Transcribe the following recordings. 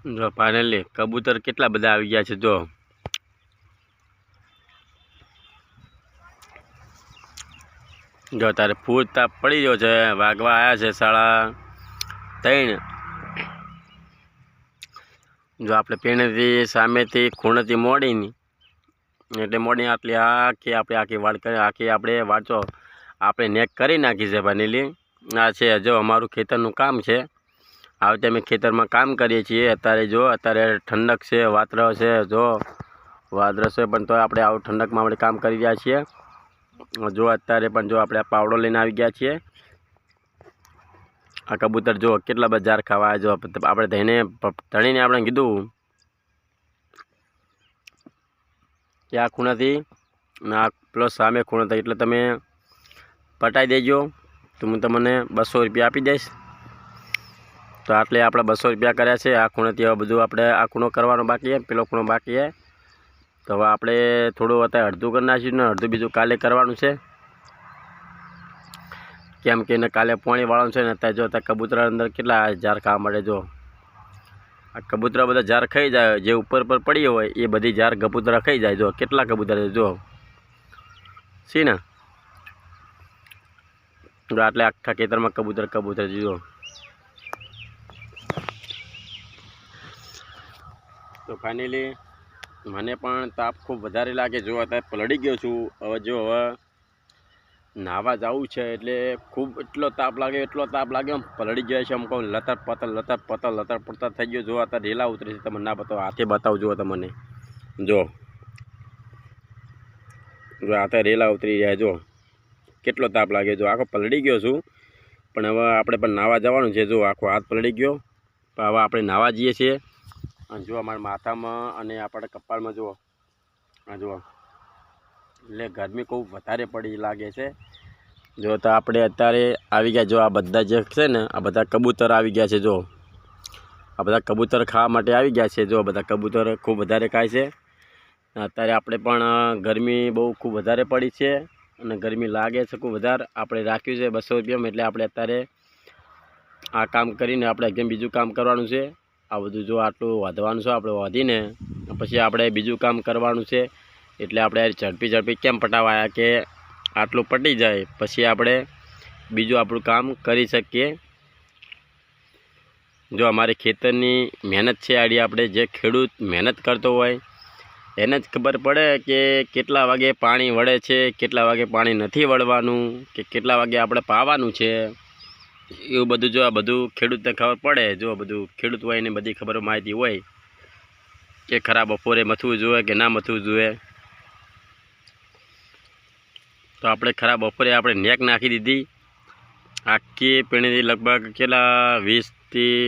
જો ફાઇનલી કબૂતર કેટલા બધા આવી ગયા છે। જો તારે ફૂલ તાપ પડી ગયો છે, વાગવા આવ્યા છે 3:30। જો આપણે પેણેથી સામેથી ખૂણેથી મોડીની એટલે મોડી આટલી આખી વાડ કરી આપણે વાંચો આપણે નેક કરી નાખી છે ફાઇનલી। આ છે જો અમારું ખેતરનું કામ છે। આ રીતે અમે ખેતરમાં કામ કરીએ છીએ। અત્યારે ઠંડક છે, વાદળો છે, જો વાદળો છે પણ તો આપણે આવું ઠંડકમાં આપણે કામ કરી રહ્યા છીએ। જો અત્યારે પણ જો આપણે આ પાવડો લઈને આવી ગયા છીએ। આ કબૂતર જો કેટલા બધા ઝાર ખાવા જો આપણે ધણીને આપણે કીધું કે આ ખૂણાથી આ પ્લસ સામે ખૂણાથી એટલે તમે પટાઈ દેજો તો હું તમને 200 રૂપિયા આપી દઈશ। તો આટલે આપણે 200 રૂપિયા કર્યા છે। આ ખૂણેથી હવે બધું આપણે આ ખૂણો કરવાનો બાકી છે, પેલો ખૂણો બાકી છે। તો હવે આપણે થોડું અત્યારે અડધું કરી નાખ્યું ને અડધું બીજું કાલે કરવાનું છે। કેમ કે એને કાલે પાણી વાળવાનું છે ને અત્યારે જો અત્યારે કબૂતર અંદર કેટલા ઝાર ખાવા મળે। જો આ કબૂતરા બધા ઝાર ખાઈ જાય, જે ઉપર પર પડી હોય એ બધી ઝાર કબૂતરા ખાઈ જાય। જો કેટલા કબૂતર જો સી ને આટલે આખા ખેતરમાં કબૂતર જો। તો ફાઇનલી મને પણ તાપ ખૂબ વધારે લાગે। જો અત્યારે પલળી ગયો છું। હવે નાહવા જવું છે એટલે ખૂબ એટલો તાપ લાગે આમ પલળી જાય છે। આમ કહું લતર પતર થઈ ગયો। જો અત્યારે રેલા ઉતરી છે, તમને ના બતાવો હાથે બતાવું જુઓ તમને જો અત્યારે રેલા ઉતરી રહ્યા। જો કેટલો તાપ લાગે। જો આખો પલળી ગયો છું પણ હવે આપણે પણ નાહવા જવાનું છે। જો આખો હાથ પલળી ગયો પણ હવે આપણે નાહવા જઈએ છીએ। અને જો અમારા માથામાં અને આપણા કપાળમાં જુઓ આ જુઓ એટલે ગરમી ખૂબ વધારે પડી લાગે છે। જો તો આપણે અત્યારે આવી ગયા। જો આ બધા જે છે ને આ બધા કબૂતર આવી ગયા છે। જો આ બધા કબૂતર ખાવા માટે આવી ગયા છે। જો બધા કબૂતર ખૂબ વધારે ખાય છે। અત્યારે આપણે પણ ગરમી બહુ ખૂબ વધારે પડી છે અને ગરમી લાગે છે ખૂબ વધારે। આપણે રાખ્યું છે 200 રૂપિયામાં એટલે આપણે અત્યારે આ કામ કરીને આપણે એકદમ બીજું કામ કરવાનું છે। આ બધું જો આટલું વધવાનું છે, આપણે વધીને પછી આપણે બીજું કામ કરવાનું છે। એટલે આપણે ઝડપી કેમ પટાવાયા કે આટલું પટી જાય પછી આપણે બીજું આપણું કામ કરી શકીએ। જો અમારી ખેતરની મહેનત છે આડી આપણે જે ખેડૂત મહેનત કરતો હોય એને જ ખબર પડે કે કેટલા વાગે પાણી વળે છે, કેટલા વાગે પાણી નથી વળવાનું, કે કેટલા વાગે આપણે પાવાનું છે। એવું બધું જો આ બધું ખેડૂતને ખબર પડે। જો બધું ખેડૂત હોય એને બધી ખબર માહિતી હોય કે ખરા બપોરે મથવું જોઈએ કે ના મથવું જોઈએ। તો આપણે ખરા બપોરે આપણે નેક નાખી દીધી આખી પેણીથી લગભગ કેટલા 20 થી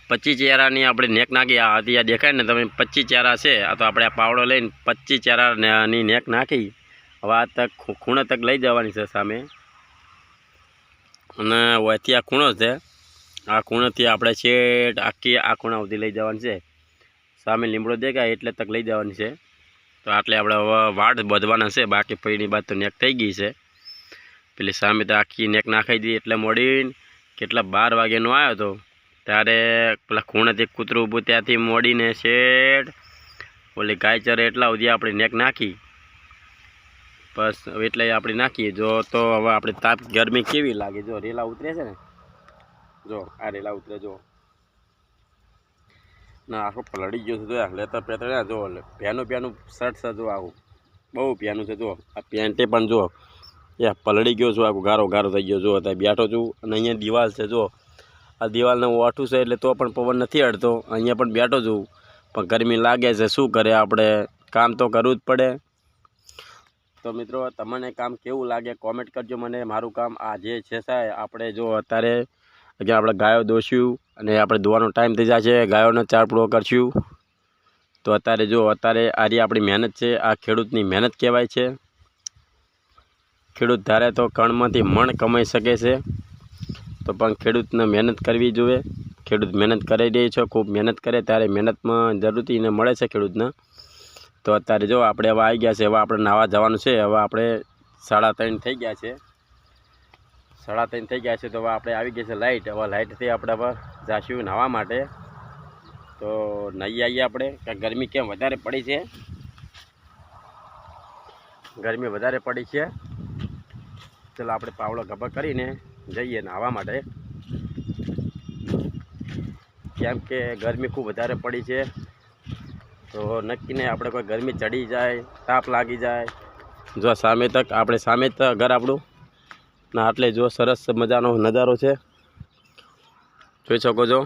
25 ચારાની આપણે નેક નાખી। આ હતી આ દેખાય ને તમે 25 ચારા છે। આ તો આપણે આ પાવડો લઈને 25 ચારાની નેક નાખી। હવે આ તક ખૂણે તક લઈ જવાની છે સામે અને વયથી આ ખૂણો છે। આ ખૂણેથી આપણે છેટ આખી આ ખૂણા સુધી લઈ જવાની છે। સામે લીમડો દેખાય એટલે તક લઈ જવાની છે। તો આટલે આપણે હવે વાડ બાંધવાના છે। બાકી પૈણી બાદ તો નેક થઈ ગઈ છે। પેલી સામે તો આખી નેક નાખાઈ દીધી એટલે મોડીને કેટલા 12 વાગ્યાનો આવ્યો હતો ત્યારે પેલા ખૂણેથી કૂતરું ઊભું ત્યાંથી મોડીને શેઠ ઓલી ગાય ચરે એટલા સુધી આપણે નેક નાખી। બસ એટલે આપણે નાખીએ। જો તો હવે આપણે તાપ ગરમી કેવી લાગે। જો રેલા ઉતરે છે ને, જો આ રેલા ઉતરે જો ના આખું પલળી ગયું છે। જો લેતર પેતર જો પેનું શર્ટ છે। જો આવું બહુ પેનું છે। જો આ પેન્ટે પણ જો એ પલળી ગયો છું, આખું ગારો થઈ ગયો। જો અત્યારે બેઠો છું અને અહીંયા દિવાલ છે। જો આ દિવાલને ઓઠું છે એટલે તો પણ પવન નથી અડતો। અહીંયા પણ બેઠો છું પણ ગરમી લાગે છે। શું કરે આપણે, કામ તો કરવું જ પડે। તો મિત્રો તમને કામ કેવું લાગે કોમેન્ટ કરજો મને। મારું કામ આ જે છે સાહેબ આપણે જો અત્યારે આપણે ગાયો દોસ્યું અને આપણે દોવાનો ટાઈમ થઈ જાય છે। ગાયોને ચાર પૂળો કરશું તો અત્યારે જો અત્યારે આરી આપણી મહેનત છે। આ ખેડૂતની મહેનત કહેવાય છે। ખેડૂત ધારે તો કણમાંથી મણ કમાઈ શકે છે, તો પણ ખેડૂતને મહેનત કરવી જોઈએ। ખેડૂત મહેનત કરી રહી છે, ખૂબ મહેનત કરે ત્યારે મહેનતમાં જરૂરથી એને મળે છે ખેડૂતને। તો અત્યારે જો આપણે હવે આવી ગયા છે। હવે આપણે નાહવા જવાનું છે। હવે આપણે 3:30 થઈ ગયા છે। 3:30 થઈ ગયા છે તો હવે આપણે આવી ગયા છે લાઇટ। હવે લાઇટથી આપણે હવે જાશું નાહવા માટે। તો નહીં આવીએ આપણે કે ગરમી કેમ વધારે પડી છે, ગરમી વધારે પડી છે. ચલો આપણે પાવડો ગભા કરીને જઈએ નાહવા માટે, કેમ કે ગરમી ખૂબ વધારે પડી છે. તો નક્કી નહીં આપણે કોઈ ગરમી ચડી જાય, તાપ લાગી જાય. જો સામે તક આપણે સામે જ ઘર આપણું ના, એટલે જો સરસ મજાનો નજારો છે, જોઈ શકો છો.